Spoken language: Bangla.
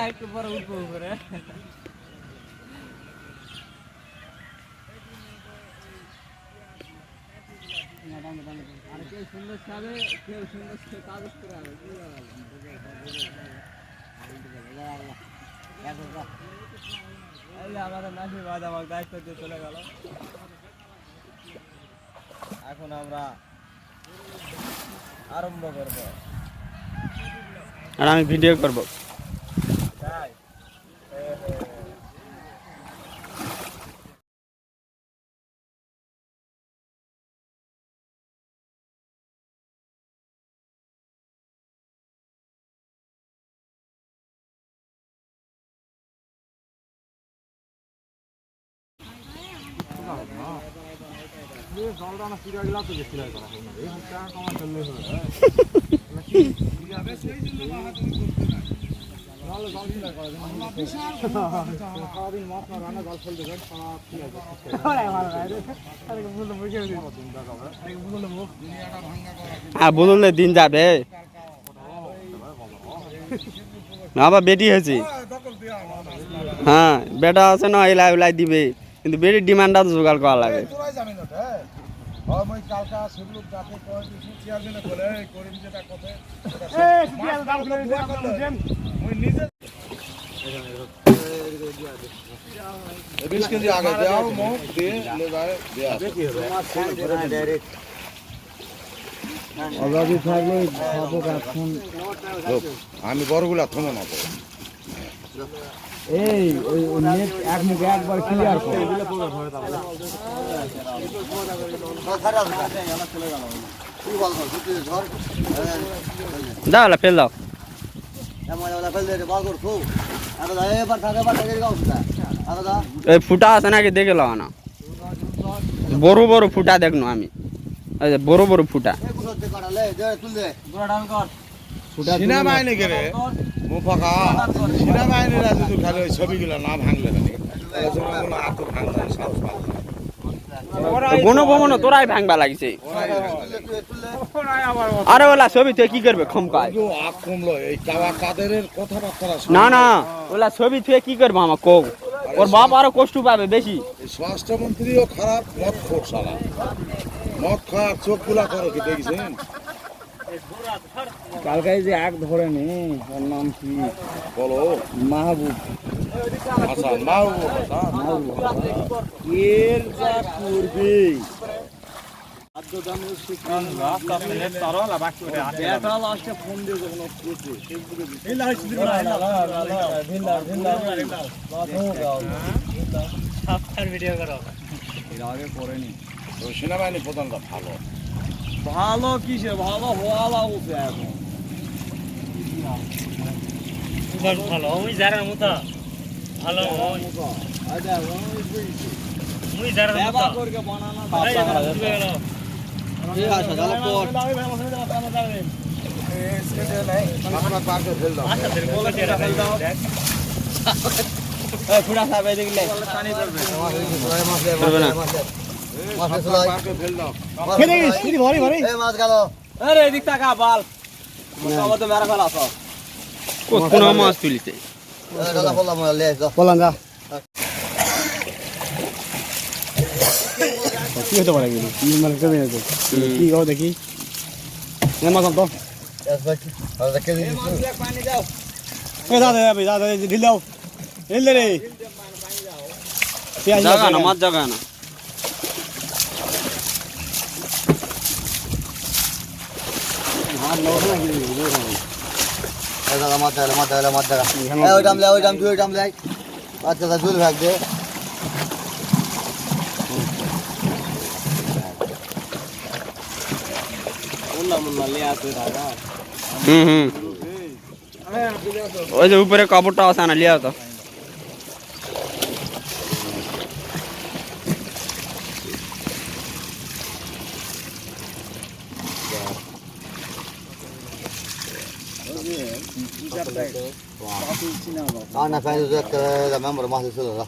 একটু পরে উঠবো উপরে। আর কেউ সুন্দর খাবে, কেউ সুন্দর কাগজ করে আবে। আমাদের নাসিবাদ আমার দায়িত্ব দিয়ে চলে গেল। এখন আমরা আরম্ভ করব আর আমি ভিডিও করব। বদলে দিন যাবে আবার বেটি হয়েছে। হ্যাঁ বেটা আছে না এলাই উলাই দিবে, কিন্তু বেটির ডিমান্ডটা তো জোগাড় করা লাগে। আমি বড়গুলা থমো না এই নেট এক মুখে একবার ক্লিয়ার করে দাও ফেল দাও। এই ফুটা আছে নাকি দেখে লাও না, বড় বড় ফুটা দেখনো আমি, বড় বড় ফুটা। সেনাবাহিনী কে রে মুফাকা সেনাবাহিনীরা যদি খালি ওই ছবিগুলো না ভাঙলে গণভবন তোরাই ভাঙবা লাগছে। আরে ওলা ছবি তুই কি করবে খমকায় না না, ওলা ছবি তুই কি করবো আমার কৌ, ওর বাপ আরো কষ্ট পাবে বেশি। স্বরাষ্ট্রমন্ত্রীও খারাপ, মদ খোর শালা, মদ খাওয়ার চোখ গুলা করো কি দেখছেন? কালকে যে এক ধরে নি, ওর নাম কি বলো? মাহবুব হাসান। মাহবুব এর যা করবে সেনাবাহিনী প্রধানটা ভালো। ভালো কিসে ভালো হওয়া লাগছে এখন ভালো ওই জারার মতো ভালো ওই জারার মতো করে বানানো ঠিক আছে তাহলে পর আপনার পার্কে ফেল দাও। আচ্ছা তেরে বলে দিয়ে ফেল দাও এই ফুটা সাহেব এই দেখলে পানি করবে না। পার্কে ফেল দাও। খেলে গেছিস কি ভরি ভরি এই মাছ গেল। আরে এদিক তাকা বাল সব তো মেরা ফেলা সব কোন মাছ তুলিছে দাদা বললাম লে যাও। বললাম যা কি হতে পারে কিন্তু কি মানে কমে আছে কি গাও দেখি নেমা কম তো আর দেখে দিন পানি দাও এ দাদা ভাই দাদা ঢিল দাও ঢিল দে রে পেঁয়াজ জায়গা না, মাছ জায়গা না। হাত নাও না কি এই দাদা মাছ দাও এই ওই ডাম তুই ওই ডাম লে। আচ্ছা দাদা জুল ভাগ দে। মুন্না লে আসে দাদা ওই যে উপরে কাপড়টা আছে না, লিয়া তো। না না ফাইল যে একটা মেম্বার মাছ ছিল না।